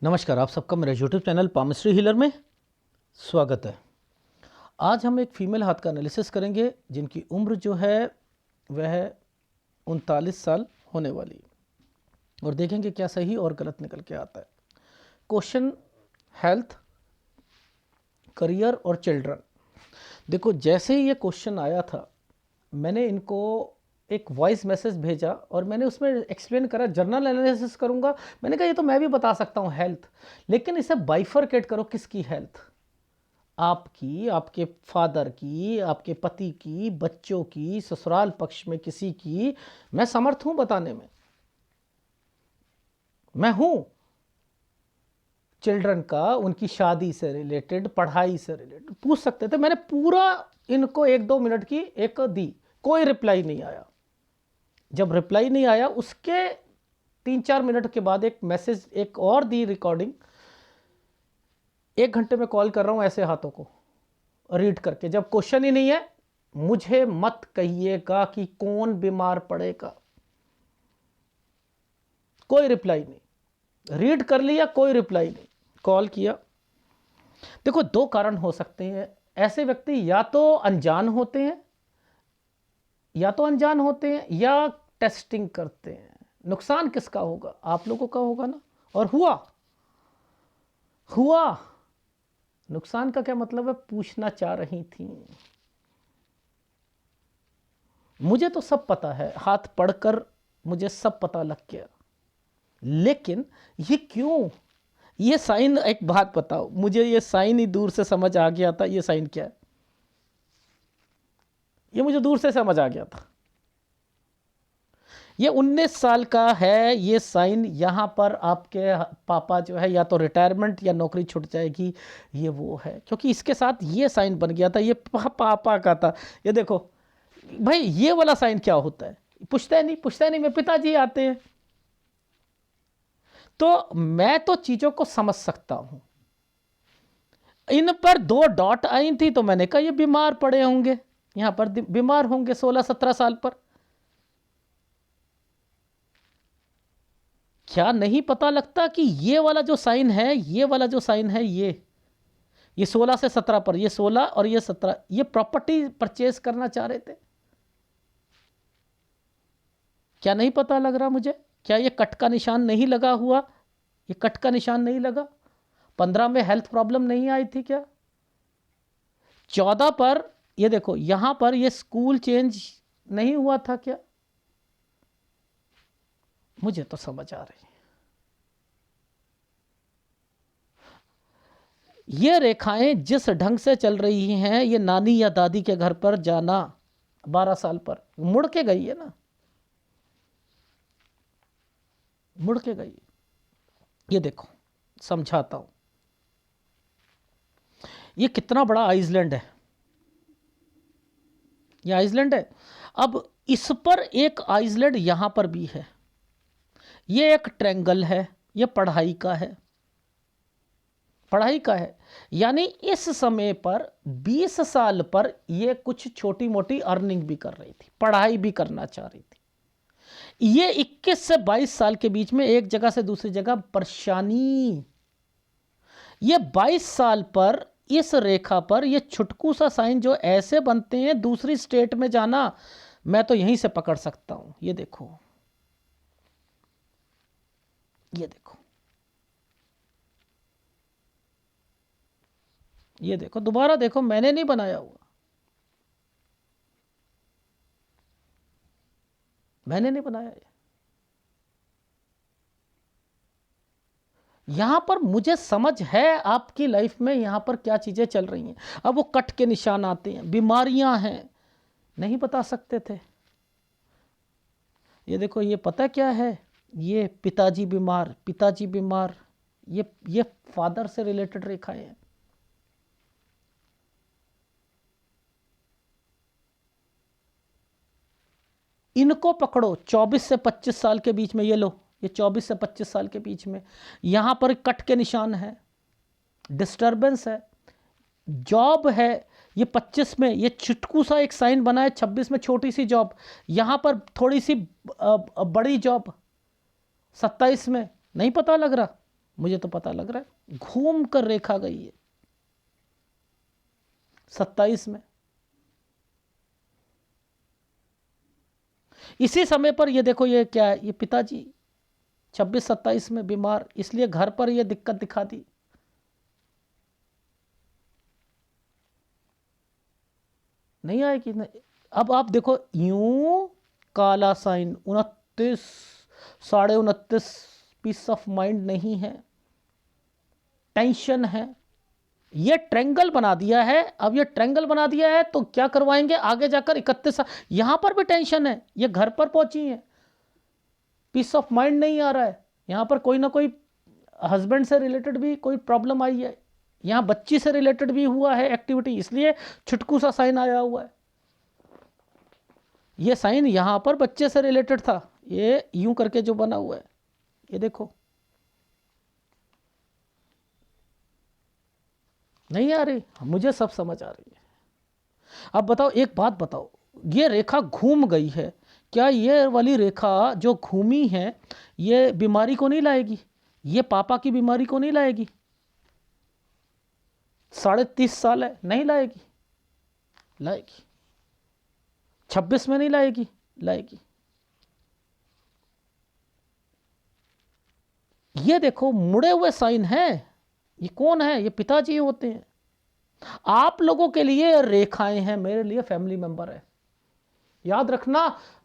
नमस्कार, आप सबका मेरे यूट्यूब चैनल पामिस्ट्री हीलर में स्वागत है। आज हम एक फीमेल हाथ का एनालिसिस करेंगे जिनकी उम्र जो है वह 39 साल होने वाली है और देखेंगे क्या सही और गलत निकल के आता है। क्वेश्चन हेल्थ, करियर और चिल्ड्रन। देखो, जैसे ही ये क्वेश्चन आया था मैंने इनको एक वॉइस मैसेज भेजा और मैंने उसमें एक्सप्लेन करा, जर्नल एनालिसिस करूंगा। मैंने कहा ये तो मैं भी बता सकता हूँ हेल्थ, लेकिन इसे बाइफरकेट करो। किसकी हेल्थ? आपकी, आपके फादर की, आपके पति की, बच्चों की, ससुराल पक्ष में किसी की। मैं समर्थ हूं बताने में, मैं हूं। चिल्ड्रन का, उनकी शादी से रिलेटेड, पढ़ाई से रिलेटेड पूछ सकते थे। मैंने पूरा इनको 1-2 मिनट की एक दी, कोई रिप्लाई नहीं आया। जब रिप्लाई नहीं आया उसके 3-4 मिनट के बाद एक मैसेज एक और दी, रिकॉर्डिंग। 1 घंटे में कॉल कर रहा हूं ऐसे हाथों को रीड करके। जब क्वेश्चन ही नहीं है, मुझे मत कहिएगा कि कौन बीमार पड़ेगा। कोई रिप्लाई नहीं, रीड कर लिया, कोई रिप्लाई नहीं, कॉल किया। देखो, 2 कारण हो सकते हैं। ऐसे व्यक्ति या तो अनजान होते हैं, या टेस्टिंग करते हैं। नुकसान किसका होगा? आप लोगों का होगा ना। और हुआ नुकसान का क्या मतलब है? पूछना चाह रही थी। मुझे तो सब पता है, हाथ पढ़कर मुझे सब पता लग गया, लेकिन ये क्यों? ये साइन, एक बात बताओ मुझे, ये साइन ही दूर से समझ आ गया था। ये साइन क्या है? ये मुझे दूर से समझ आ गया था। ये 19 साल का है ये साइन। यहाँ पर आपके पापा जो है या तो रिटायरमेंट या नौकरी छूट जाएगी, ये वो है। क्योंकि इसके साथ ये साइन बन गया था, ये पापा का था। ये देखो भाई, ये वाला साइन क्या होता है? पूछता है नहीं, मेरे पिताजी आते हैं। तो मैं तो चीज़ों को समझ सकता हूँ। इन पर 2 डॉट आई थी तो मैंने कहा ये बीमार पड़े होंगे, यहाँ पर बीमार होंगे 16-17 साल पर। क्या नहीं पता लगता कि ये वाला जो साइन है, ये 16 से 17 पर, ये 16 और ये 17, ये प्रॉपर्टी परचेज करना चाह रहे थे। क्या नहीं पता लग रहा मुझे? क्या ये कट का निशान नहीं लगा हुआ? ये कट का निशान नहीं लगा? 15 में हेल्थ प्रॉब्लम नहीं आई थी क्या? 14 पर ये देखो, यहां पर ये स्कूल चेंज नहीं हुआ था क्या? मुझे तो समझ आ रही है। ये रेखाएं जिस ढंग से चल रही हैं, ये नानी या दादी के घर पर जाना 12 साल पर, मुड़ के गई है ना, मुड़ के गई। ये देखो, समझाता हूं। ये कितना बड़ा आइसलैंड है, ये आइसलैंड है। अब इस पर एक आइसलैंड यहां पर भी है। ये एक ट्रायंगल है, ये पढ़ाई का है, यानी इस समय पर 20 साल पर ये कुछ छोटी मोटी अर्निंग भी कर रही थी, पढ़ाई भी करना चाह रही थी। ये 21 से 22 साल के बीच में एक जगह से दूसरी जगह परेशानी। ये 22 साल पर इस रेखा पर ये छुटकू सा साइन जो ऐसे बनते हैं, दूसरी स्टेट में जाना, मैं तो यहीं से पकड़ सकता हूं। ये देखो, ये देखो, ये देखो, दोबारा देखो, मैंने नहीं बनाया हुआ, मैंने नहीं बनाया ये। यहां पर मुझे समझ है आपकी लाइफ में यहां पर क्या चीजें चल रही हैं। अब वो कट के निशान आते हैं, बीमारियां हैं, नहीं बता सकते थे। ये देखो, ये पता क्या है? ये पिताजी बीमार, ये फादर से रिलेटेड रेखाएं हैं। इनको पकड़ो, 24 से 25 साल के बीच में, ये लो, ये 24 से 25 साल के बीच में, यहां पर कट के निशान है, डिस्टरबेंस है, जॉब है। ये 25 में ये चुटकू सा एक साइन बना है, 26 में छोटी सी जॉब, यहां पर थोड़ी सी बड़ी जॉब, 27 में नहीं पता लग रहा। मुझे तो पता लग रहा है, घूम कर रेखा गई है 27 में। इसी समय पर ये देखो, ये क्या है, ये पिताजी 26-27 में बीमार, इसलिए घर पर ये दिक्कत दिखा दी। नहीं आएगी नहीं। अब आप देखो, यूं काला साइन 29, 29.5, पीस ऑफ माइंड नहीं है, टेंशन है। ये ट्रेंगल बना दिया है। अब ये ट्रेंगल बना दिया है तो क्या करवाएंगे आगे जाकर 31 साल, यहां पर भी टेंशन है, ये घर पर पहुंची है, पीस ऑफ माइंड नहीं आ रहा है। यहां पर कोई ना कोई हस्बैंड से रिलेटेड भी कोई प्रॉब्लम आई है, यहां बच्ची से रिलेटेड भी हुआ है एक्टिविटी, इसलिए छुटकू सा साइन आया हुआ है। ये साइन यहां पर बच्चे से रिलेटेड था, ये यूं करके जो बना हुआ है, ये देखो। नहीं आ रही, मुझे सब समझ आ रही है। अब बताओ, एक बात बताओ, ये रेखा घूम गई है, क्या ये वाली रेखा जो घूमी है ये बीमारी को नहीं लाएगी? ये पापा की बीमारी को नहीं लाएगी? 30.5 साल है, नहीं लाएगी? लाएगी। 26 में नहीं लाएगी? लाएगी। ये देखो मुड़े हुए साइन है। ये कौन है? ये पिताजी होते हैं। आप लोगों के लिए रेखाएं हैं, मेरे लिए फैमिली मेंबर है। याद रखना,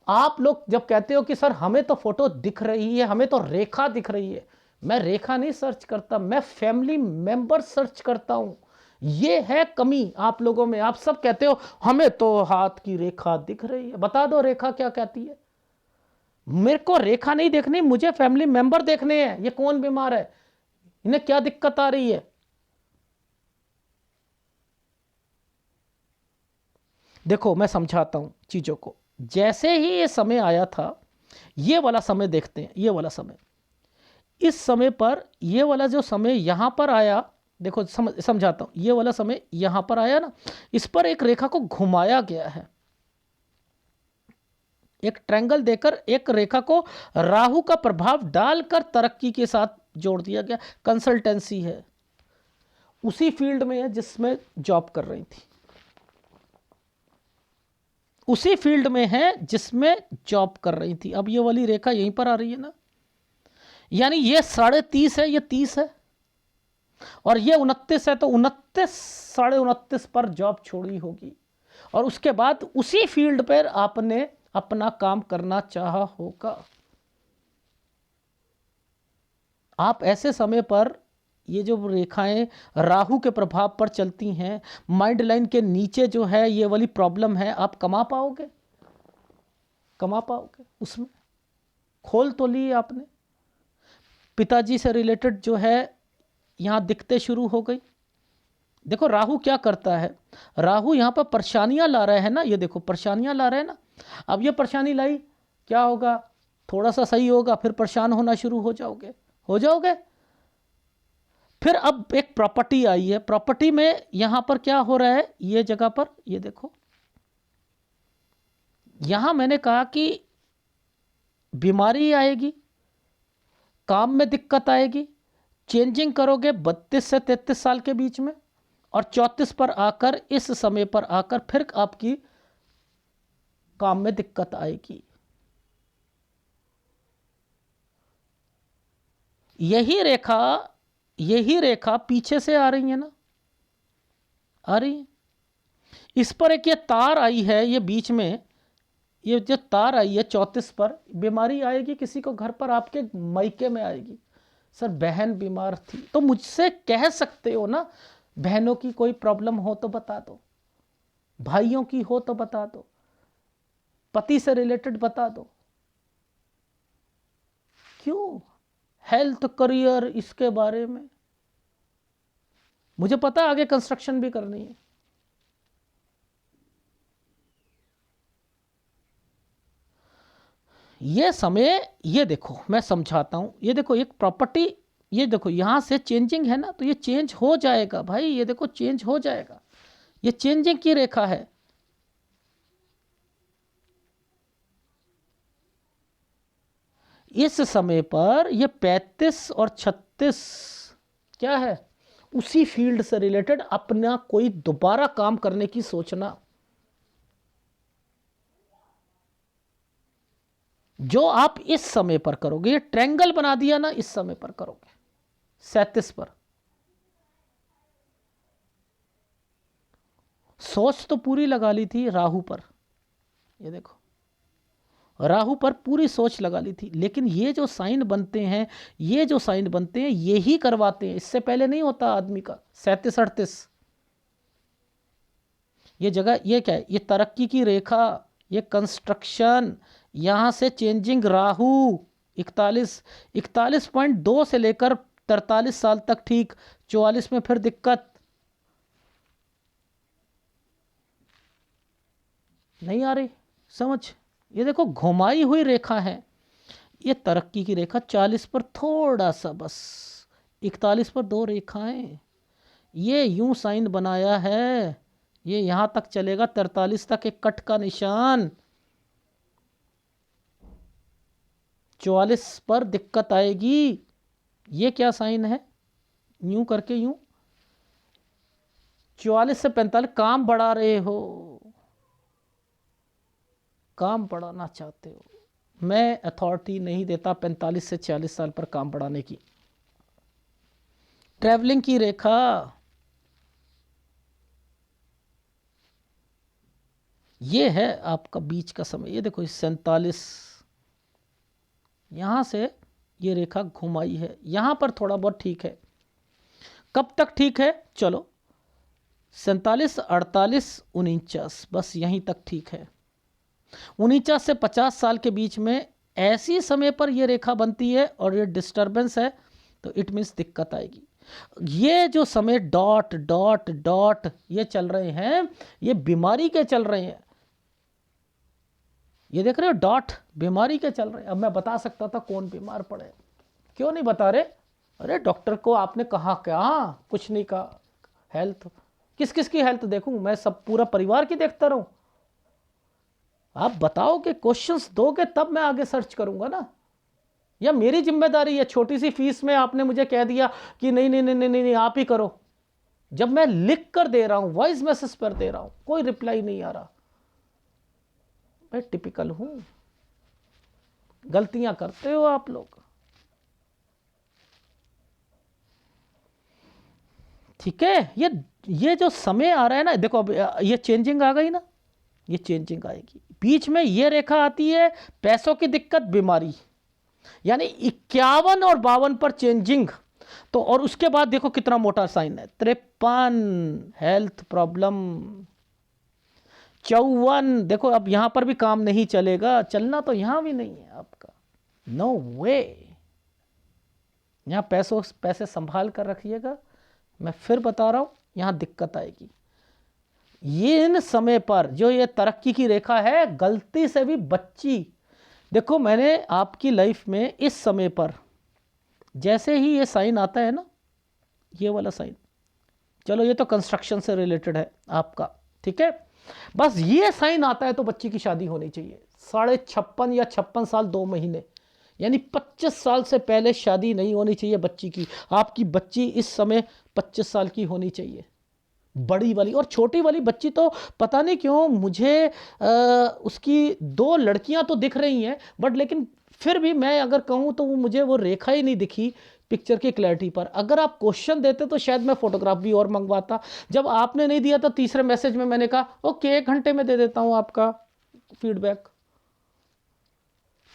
आप लोग जब कहते हो कि सर हमें तो फोटो दिख रही है, हमें तो रेखा दिख रही है, मैं रेखा नहीं सर्च करता, मैं फैमिली मेंबर सर्च करता हूं। ये है कमी आप लोगों में। आप सब कहते हो हमें तो हाथ की रेखा दिख रही है, बता दो रेखा क्या कहती है। मेरे को रेखा नहीं देखनी, मुझे फैमिली मेंबर देखने हैं। ये कौन बीमार है, इन्हें क्या दिक्कत आ रही है। देखो मैं समझाता हूं चीजों को। जैसे ही ये समय आया था, ये वाला समय देखते हैं, ये वाला समय, इस समय पर ये वाला जो समय यहां पर आया, देखो समझाता हूं, ये वाला समय यहां पर आया ना, इस पर एक रेखा को घुमाया गया है, एक ट्रायंगल देकर एक रेखा को राहु का प्रभाव डालकर तरक्की के साथ जोड़ दिया गया। कंसल्टेंसी है, उसी फील्ड में है जिसमें जॉब कर रही थी, उसी फील्ड में है जिसमें जॉब कर रही थी। अब ये वाली रेखा यहीं पर आ रही है ना, यानी ये 30.5 है, ये 30 है, और ये 29 है, तो 29, 29.5 पर जॉब छोड़ी होगी, और उसके बाद उसी फील्ड पर आपने अपना काम करना चाहा होगा। आप ऐसे समय पर ये जो रेखाएं राहु के प्रभाव पर चलती हैं, माइंड लाइन के नीचे जो है ये वाली प्रॉब्लम है, आप कमा पाओगे? कमा पाओगे? उसमें खोल तो ली आपने। पिताजी से रिलेटेड जो है यहां दिखते शुरू हो गई। देखो राहु क्या करता है, राहु यहां पर परेशानियां ला रहे हैं ना, ये देखो परेशानियां ला रहे हैं ना। अब ये परेशानी लाई, क्या होगा, थोड़ा सा सही होगा, फिर परेशान होना शुरू हो जाओगे, हो जाओगे। फिर अब एक प्रॉपर्टी आई है, प्रॉपर्टी में यहां पर क्या हो रहा है, ये जगह पर ये देखो, यहां मैंने कहा कि बीमारी आएगी, काम में दिक्कत आएगी, चेंजिंग करोगे 32 से 33 साल के बीच में, और 34 पर आकर, इस समय पर आकर फिर आपकी काम में दिक्कत आएगी। यही रेखा पीछे से आ रही है ना, आ रही है। इस पर एक ये तार आई है, ये बीच में ये जो तार आई है 34 पर, बीमारी आएगी किसी को घर पर, आपके मायके में आएगी। सर बहन बीमार थी, तो मुझसे कह सकते हो ना, बहनों की कोई प्रॉब्लम हो तो बता दो, भाइयों की हो तो बता दो, पति से रिलेटेड बता दो। क्यों? हेल्थ, करियर, इसके बारे में मुझे पता, आगे कंस्ट्रक्शन भी करनी है। ये समय, ये देखो मैं समझाता हूं, ये देखो एक प्रॉपर्टी, ये देखो यहां से चेंजिंग है ना, तो ये चेंज हो जाएगा भाई, ये देखो चेंज हो जाएगा, ये चेंजिंग की रेखा है। इस समय पर ये 35 और 37 क्या है, उसी फील्ड से रिलेटेड अपना कोई दोबारा काम करने की सोचना। जो आप इस समय पर करोगे, ये ट्रायंगल बना दिया ना, इस समय पर करोगे 37 पर। सोच तो पूरी लगा ली थी राहु पर, ये देखो राहु पर पूरी सोच लगा ली थी, लेकिन ये जो साइन बनते हैं, ये जो साइन बनते हैं ये ही करवाते हैं, इससे पहले नहीं होता आदमी का। 37 38 ये जगह, ये क्या है, ये तरक्की की रेखा, ये कंस्ट्रक्शन, यहां से चेंजिंग राहु 41.2 से लेकर 43 साल तक ठीक, 44 में फिर दिक्कत। नहीं आ रही समझ? ये देखो घुमाई हुई रेखा है, ये तरक्की की रेखा 40 पर थोड़ा सा बस, 41 पर 2 रेखाएं, ये यूं साइन बनाया है, ये यहां तक चलेगा 43 तक एक कट का निशान, 44 पर दिक्कत आएगी। ये क्या साइन है, यूं करके यूं 44 से 45 काम बढ़ा रहे हो, काम बढ़ाना चाहते हो। मैं अथॉरिटी नहीं देता 45 से 46 साल पर काम बढ़ाने की। ट्रैवलिंग की रेखा, ये है आपका बीच का समय, ये देखो 47, यहां से ये रेखा घुमाई है, यहां पर थोड़ा बहुत ठीक है। कब तक ठीक है, चलो 47 48 49 बस यहीं तक ठीक है। 49 से 50 साल के बीच में ऐसी समय पर यह रेखा बनती है और ये डिस्टरबेंस है, तो इट मीन्स दिक्कत आएगी। ये जो समय डॉट डॉट डॉट ये चल रहे हैं, ये बीमारी के चल रहे हैं, ये देख रहे हो डॉट बीमारी के चल रहे हैं। अब मैं बता सकता था कौन बीमार पड़े, क्यों नहीं बता रहे? अरे डॉक्टर को आपने कहा क्या, कुछ नहीं कहा। हेल्थ, किस किस की हेल्थ देखूं मैं? सब पूरा परिवार की देखता रहूं? आप बताओगे, क्वेश्चंस दोगे तब मैं आगे सर्च करूंगा ना, या मेरी जिम्मेदारी है? छोटी सी फीस में आपने मुझे कह दिया कि नहीं नहीं नहीं नहीं नहीं, नहीं आप ही करो। जब मैं लिख कर दे रहा हूं, वॉइस मैसेज पर दे रहा हूं, कोई रिप्लाई नहीं आ रहा। मैं टिपिकल हूं, गलतियां करते हो आप लोग। ठीक है, ये जो समय आ रहा है ना, देखो अब ये चेंजिंग आ गई ना, ये चेंजिंग आएगी। बीच में ये रेखा आती है, पैसों की दिक्कत, बीमारी, यानी 51 और 52 पर चेंजिंग। तो और उसके बाद देखो कितना मोटा साइन है, 53 हेल्थ प्रॉब्लम, 54 देखो अब यहां पर भी काम नहीं चलेगा, चलना तो यहां भी नहीं है आपका, नो वे। यहां पैसे संभाल कर रखिएगा, मैं फिर बता रहा हूं यहां दिक्कत आएगी। ये इन समय पर जो ये तरक्की की रेखा है, गलती से भी बच्ची, देखो मैंने आपकी लाइफ में इस समय पर जैसे ही ये साइन आता है ना, ये वाला साइन, चलो ये तो कंस्ट्रक्शन से रिलेटेड है आपका, ठीक है, बस ये साइन आता है तो बच्ची की शादी होनी चाहिए। 56.5 या 56 साल 2 महीने, यानी 25 साल से पहले शादी नहीं होनी चाहिए बच्ची की। आपकी बच्ची इस समय 25 साल की होनी चाहिए, बड़ी वाली। और छोटी वाली बच्ची तो पता नहीं क्यों मुझे उसकी 2 लड़कियां तो दिख रही हैं, बट लेकिन फिर भी मैं अगर कहूं तो मुझे वो रेखा ही नहीं दिखी पिक्चर की क्लैरिटी पर। अगर आप क्वेश्चन देते तो शायद मैं फोटोग्राफ भी और मंगवाता। जब आपने नहीं दिया तो तीसरे मैसेज में मैंने कहा ओके 1 घंटे में दे देता हूं आपका फीडबैक।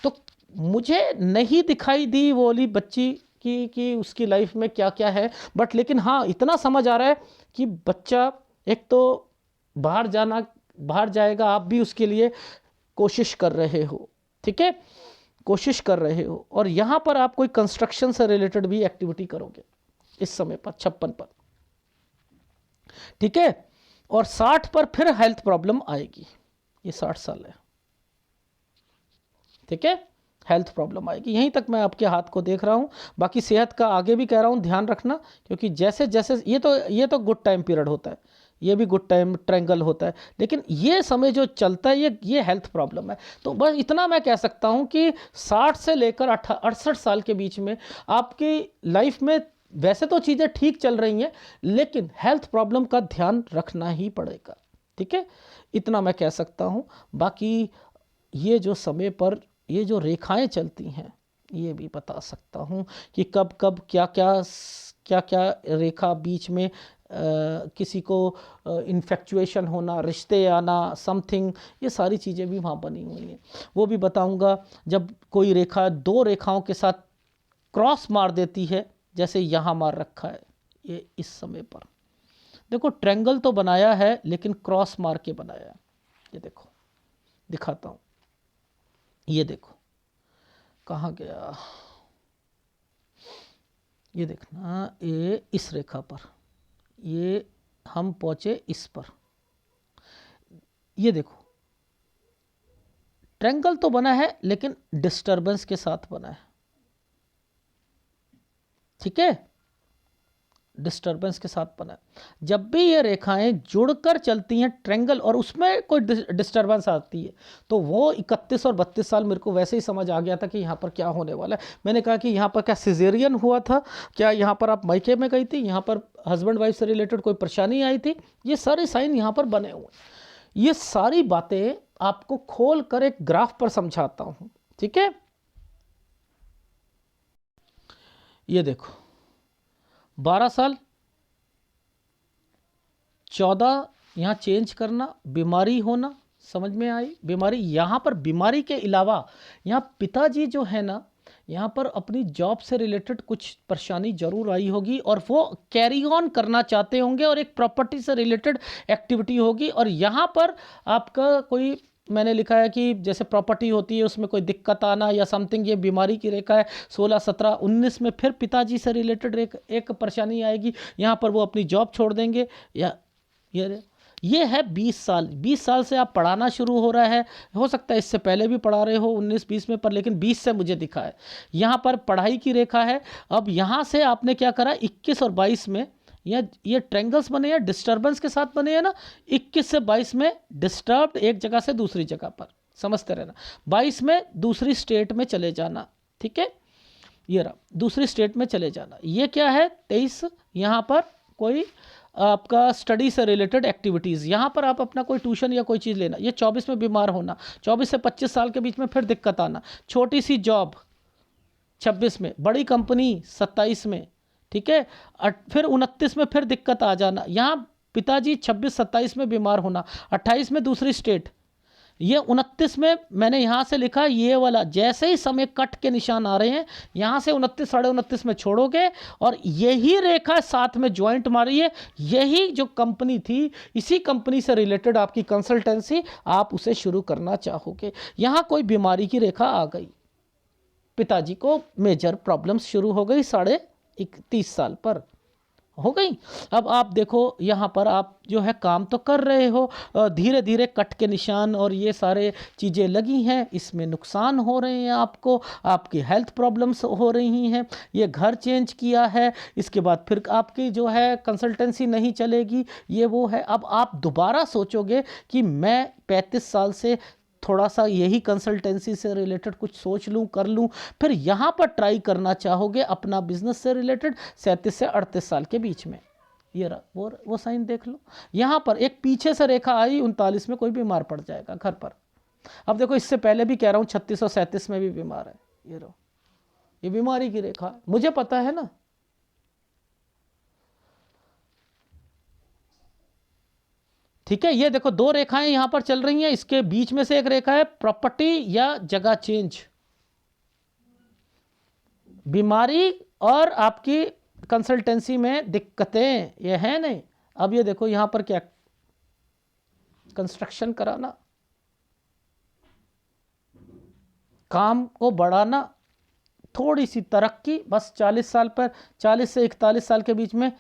तो मुझे नहीं दिखाई दी वो वाली बच्ची कि उसकी लाइफ में क्या क्या है, बट लेकिन हाँ इतना समझ आ रहा है कि बच्चा एक तो बाहर जाएगा, आप भी उसके लिए कोशिश कर रहे हो, ठीक है, कोशिश कर रहे हो। और यहाँ पर आप कोई कंस्ट्रक्शन से रिलेटेड भी एक्टिविटी करोगे इस समय पर 56 पर, ठीक है। और 60 पर फिर हेल्थ प्रॉब्लम आएगी, ये 60 साल है, ठीक है, हेल्थ प्रॉब्लम आएगी। यहीं तक मैं आपके हाथ को देख रहा हूं, बाकी सेहत का आगे भी कह रहा हूं ध्यान रखना, क्योंकि जैसे जैसे ये तो गुड टाइम पीरियड होता है, ये भी गुड टाइम ट्रायंगल होता है। लेकिन ये समय जो चलता है ये हेल्थ प्रॉब्लम है। तो बस इतना मैं कह सकता हूँ कि 60 से लेकर 68 साल के बीच में आपकी लाइफ में वैसे तो चीज़ें ठीक चल रही हैं, लेकिन हेल्थ प्रॉब्लम का ध्यान रखना ही पड़ेगा। ठीक है, इतना मैं कह सकता हूँ। बाकी ये जो समय पर ये जो रेखाएं चलती हैं, ये भी बता सकता हूँ कि कब कब क्या क्या रेखा बीच में किसी को इन्फेक्चुएशन होना, रिश्ते आना, समथिंग, ये सारी चीज़ें भी वहाँ बनी हुई हैं। वो भी बताऊँगा। जब कोई रेखा दो रेखाओं के साथ क्रॉस मार देती है, जैसे यहाँ मार रखा है, ये इस समय पर देखो ट्रायंगल तो बनाया है लेकिन क्रॉस मार के बनाया है। ये देखो, दिखाता हूँ, ये देखो कहाँ गया, ये देखना, ये इस रेखा पर, ये हम पहुंचे इस पर, ये देखो ट्रायंगल तो बना है लेकिन डिस्टरबेंस के साथ बना है। ठीक है, डिस्टरबेंस के साथ बना है। जब भी ये रेखाएं जुड़कर चलती हैं ट्रायंगल और उसमें कोई डिस्टरबेंस आती है, तो वो 31 और 32 साल मेरे को वैसे ही समझ आ गया था कि यहाँ पर क्या होने वाला है। मैंने कहा कि यहाँ पर क्या सिजेरियन हुआ था, क्या यहाँ पर आप मायके में गई थी, यहाँ पर हस्बैंड वाइफ से रिलेटेड कोई परेशानी आई थी, ये सारे साइन यहाँ पर बने हुए। ये सारी बातें आपको खोल कर एक ग्राफ पर समझाता हूँ। ठीक है, ये देखो 12 साल, 14 यहाँ चेंज करना, बीमारी होना, समझ में आई बीमारी। यहाँ पर बीमारी के अलावा यहाँ पिताजी जो है ना, यहाँ पर अपनी जॉब से रिलेटेड कुछ परेशानी जरूर आई होगी और वो कैरी ऑन करना चाहते होंगे और एक प्रॉपर्टी से रिलेटेड एक्टिविटी होगी। और यहाँ पर आपका कोई, मैंने लिखा है कि जैसे प्रॉपर्टी होती है उसमें कोई दिक्कत आना या समथिंग, ये बीमारी की रेखा है। 16, 17, 19 में फिर पिताजी से रिलेटेड एक परेशानी आएगी, यहाँ पर वो अपनी जॉब छोड़ देंगे। या ये है 20 साल। 20 साल से आप पढ़ाना शुरू हो रहा है, हो सकता है इससे पहले भी पढ़ा रहे हो 19-20 में, पर लेकिन 20 से मुझे दिखा है यहाँ पर पढ़ाई की रेखा है। अब यहाँ से आपने क्या करा, 21 और 22 में ये ट्रायंगल्स बने हैं, डिस्टर्बेंस के साथ बने हैं ना। 21 से 22 में डिस्टर्ब एक जगह से दूसरी जगह पर, समझते रहना। 22 में दूसरी स्टेट में चले जाना। ठीक है, ये रहा, दूसरी स्टेट में चले जाना। ये क्या है, 23 यहाँ पर कोई आपका स्टडी से रिलेटेड एक्टिविटीज़, यहाँ पर आप अपना कोई ट्यूशन या कोई चीज़ लेना। ये 24 में बीमार होना, 24 से 25 साल के बीच में फिर दिक्कत आना, छोटी सी जॉब 26 में, बड़ी कंपनी 27 में। ठीक है, फिर 29 में फिर दिक्कत आ जाना, यहाँ पिताजी 26-27 में बीमार होना, 28 में दूसरी स्टेट, ये 29 में मैंने यहाँ से लिखा ये वाला। जैसे ही समय कट के निशान आ रहे हैं, यहाँ से 29, साढ़े 29 में छोड़ोगे और यही रेखा साथ में ज्वाइंट मारी है। यही जो कंपनी थी, इसी कंपनी से रिलेटेड आपकी कंसल्टेंसी, आप उसे शुरू करना चाहोगे। यहाँ कोई बीमारी की रेखा आ गई, पिताजी को मेजर प्रॉब्लम्स शुरू हो गई, 30 साल पर हो गई। अब आप देखो यहाँ पर आप जो है काम तो कर रहे हो, धीरे धीरे कट के निशान और ये सारे चीज़ें लगी हैं, इसमें नुकसान हो रहे हैं आपको, आपकी हेल्थ प्रॉब्लम्स हो रही हैं। ये घर चेंज किया है, इसके बाद फिर आपकी जो है कंसल्टेंसी नहीं चलेगी, ये वो है। अब आप दोबारा सोचोगे कि मैं 35 साल से थोड़ा सा यही कंसल्टेंसी से रिलेटेड कुछ सोच लूँ, कर लूँ, फिर यहाँ पर ट्राई करना चाहोगे अपना बिजनेस से रिलेटेड 37 से 38 साल के बीच में। ये रहा वो साइन देख लो। यहाँ पर एक पीछे से रेखा आई 39 में, कोई बीमार पड़ जाएगा घर पर। अब देखो इससे पहले भी कह रहा हूँ 36 और 37 में भी बीमार है, ये रहो, ये बीमारी की रेखा, मुझे पता है ना। ठीक है, ये देखो 2 रेखाएं यहां पर चल रही हैं, इसके बीच में से एक रेखा है प्रॉपर्टी या जगह चेंज, बीमारी और आपकी कंसल्टेंसी में दिक्कतें, ये है नहीं। अब ये देखो यहां पर क्या, कंस्ट्रक्शन कराना, काम को बढ़ाना, थोड़ी सी तरक्की, बस 40 साल पर, 40 से 41 साल के बीच में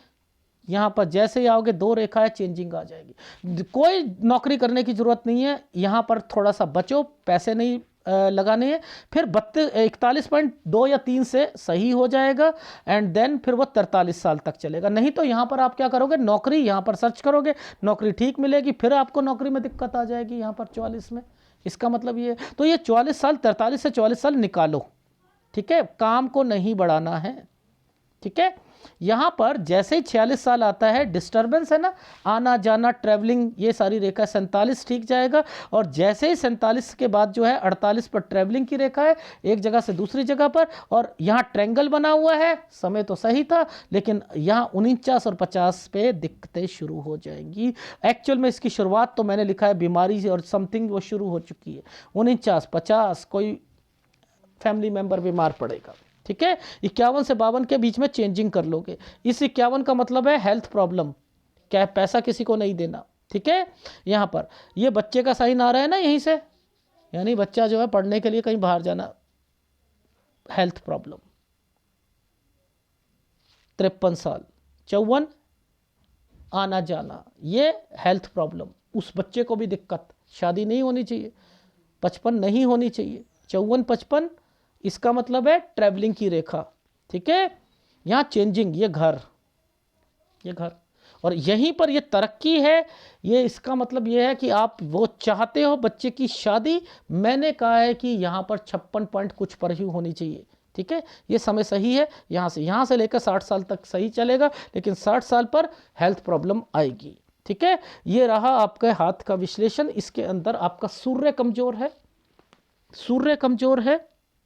यहाँ पर जैसे ही आओगे 2 रेखाएं चेंजिंग आ जाएगी। कोई नौकरी करने की ज़रूरत नहीं है, यहाँ पर थोड़ा सा बचो, पैसे नहीं लगानी है, फिर 41.2 या 3 से सही हो जाएगा एंड देन फिर वो 43 साल तक चलेगा। नहीं तो यहाँ पर आप क्या करोगे, नौकरी यहाँ पर सर्च करोगे, नौकरी ठीक मिलेगी, फिर आपको नौकरी में दिक्कत आ जाएगी यहाँ पर 44 में। इसका मतलब ये, तो ये 44 साल, 43 से 44 साल निकालो, ठीक है, काम को नहीं बढ़ाना है, ठीक है। यहां पर जैसे ही 46 साल आता है, डिस्टर्बेंस है ना, आना जाना ट्रैवलिंग, ये सारी रेखा 47 ठीक जाएगा, और जैसे ही 47 के बाद जो है 48 पर ट्रैवलिंग की रेखा है, एक जगह से दूसरी जगह पर, और यहां ट्रैंगल बना हुआ है, समय तो सही था, लेकिन यहां 49 और 50 पे दिक्कतें शुरू हो जाएंगी। एक्चुअल में इसकी शुरुआत तो मैंने लिखा है बीमारी से और समथिंग वो शुरू हो चुकी है। 49 50 कोई फैमिली मेंबर बीमार पड़ेगा, ठीक है। 51 से 52 के बीच में चेंजिंग कर लोगे। इस 51 का मतलब है हेल्थ प्रॉब्लम, क्या पैसा किसी को नहीं देना, ठीक है। यहां पर ये बच्चे का साइन आ रहा है ना यहीं से, यानी बच्चा जो है पढ़ने के लिए कहीं बाहर जाना, हेल्थ प्रॉब्लम। 53 साल 54 आना जाना, ये हेल्थ प्रॉब्लम, उस बच्चे को भी दिक्कत, शादी नहीं होनी चाहिए, 55 नहीं होनी चाहिए, 54 55, इसका मतलब है ट्रैवलिंग की रेखा, ठीक है। यहाँ चेंजिंग, ये घर, ये घर, और यहीं पर ये तरक्की है, ये इसका मतलब ये है कि आप वो चाहते हो बच्चे की शादी। मैंने कहा है कि यहाँ पर 56 पॉइंट कुछ पर ही होनी चाहिए, ठीक है। ये समय सही है, यहाँ से लेकर 60 साल तक सही चलेगा, लेकिन 60 साल पर हेल्थ प्रॉब्लम आएगी, ठीक है। ये रहा आपके हाथ का विश्लेषण। इसके अंदर आपका सूर्य कमजोर है, सूर्य कमजोर है,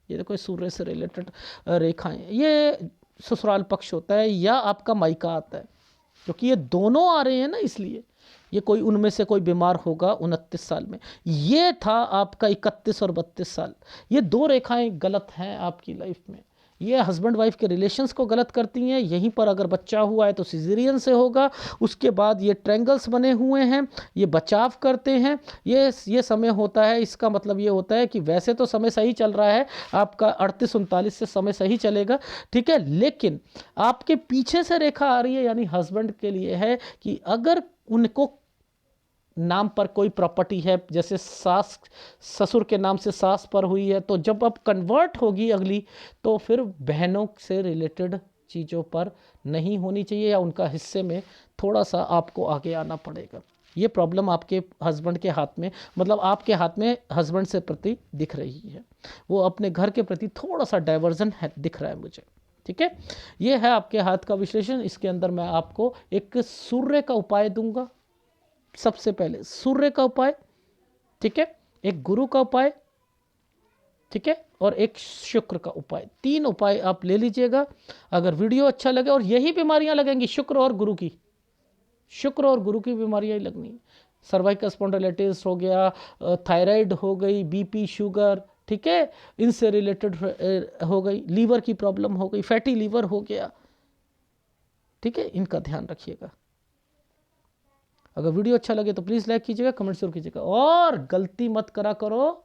ये देखो सूर्य से रिलेटेड रेखाएं, ये ससुराल पक्ष होता है या आपका मायका आता है, क्योंकि ये दोनों आ रहे हैं ना, इसलिए ये कोई उनमें से कोई बीमार होगा 29 साल में। ये था आपका 31 और 32 साल, ये दो रेखाएं गलत हैं आपकी लाइफ में, ये हस्बैंड वाइफ के रिलेशंस को गलत करती हैं। यहीं पर अगर बच्चा हुआ है तो सिजेरियन से होगा, उसके बाद ये ट्रायंगल्स बने हुए हैं, ये बचाव करते हैं, ये समय होता है। इसका मतलब ये होता है कि वैसे तो समय सही चल रहा है आपका, 38-39 से समय सही चलेगा, ठीक है, लेकिन आपके पीछे से रेखा आ रही है, यानी हस्बैंड के लिए है कि अगर उनको नाम पर कोई प्रॉपर्टी है, जैसे सास ससुर के नाम से सास पर हुई है, तो जब अब कन्वर्ट होगी अगली, तो फिर बहनों से रिलेटेड चीज़ों पर नहीं होनी चाहिए, या उनका हिस्से में थोड़ा सा आपको आगे आना पड़ेगा। ये प्रॉब्लम आपके हस्बैंड के हाथ में, मतलब आपके हाथ में हस्बैंड से प्रति दिख रही है, वो अपने घर के प्रति थोड़ा सा डाइवर्जन है दिख रहा है मुझे, ठीक है। ये है आपके हाथ का विश्लेषण। इसके अंदर मैं आपको एक सूर्य का उपाय दूंगा, सबसे पहले सूर्य का उपाय, ठीक है, एक गुरु का उपाय, ठीक है, और एक शुक्र का उपाय। 3 उपाय आप ले लीजिएगा। अगर वीडियो अच्छा लगे, और यही बीमारियां लगेंगी शुक्र और गुरु की, शुक्र और गुरु की बीमारियां ही लगनी, सर्वाइकल स्पॉन्डिलाइटिस हो गया, थायराइड हो गई, बीपी शुगर, ठीक है, इनसे रिलेटेड हो गई, लीवर की प्रॉब्लम हो गई, फैटी लीवर हो गया, ठीक है, इनका ध्यान रखिएगा। अगर वीडियो अच्छा लगे तो प्लीज़ लाइक कीजिएगा, कमेंट जरूर कीजिएगा, और गलती मत करा करो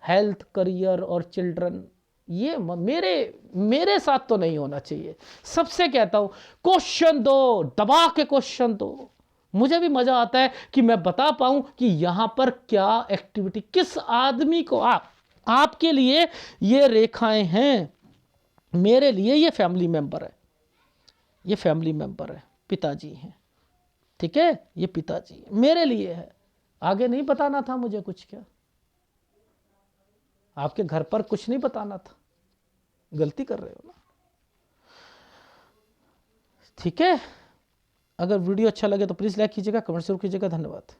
हेल्थ, करियर और चिल्ड्रन, ये मेरे साथ तो नहीं होना चाहिए। सबसे कहता हूं क्वेश्चन दो, दबा के क्वेश्चन दो, मुझे भी मजा आता है कि मैं बता पाऊं कि यहां पर क्या एक्टिविटी, किस आदमी को आपके लिए ये रेखाएं हैं, मेरे लिए ये फैमिली मेंबर है, ये फैमिली मेंबर है, पिताजी हैं, ठीक है, ये पिताजी मेरे लिए है। आगे नहीं बताना था मुझे कुछ, क्या आपके घर पर कुछ नहीं बताना था, गलती कर रहे हो ना, ठीक है। अगर वीडियो अच्छा लगे तो प्लीज़ लाइक कीजिएगा, कमेंट जरूर कीजिएगा। धन्यवाद।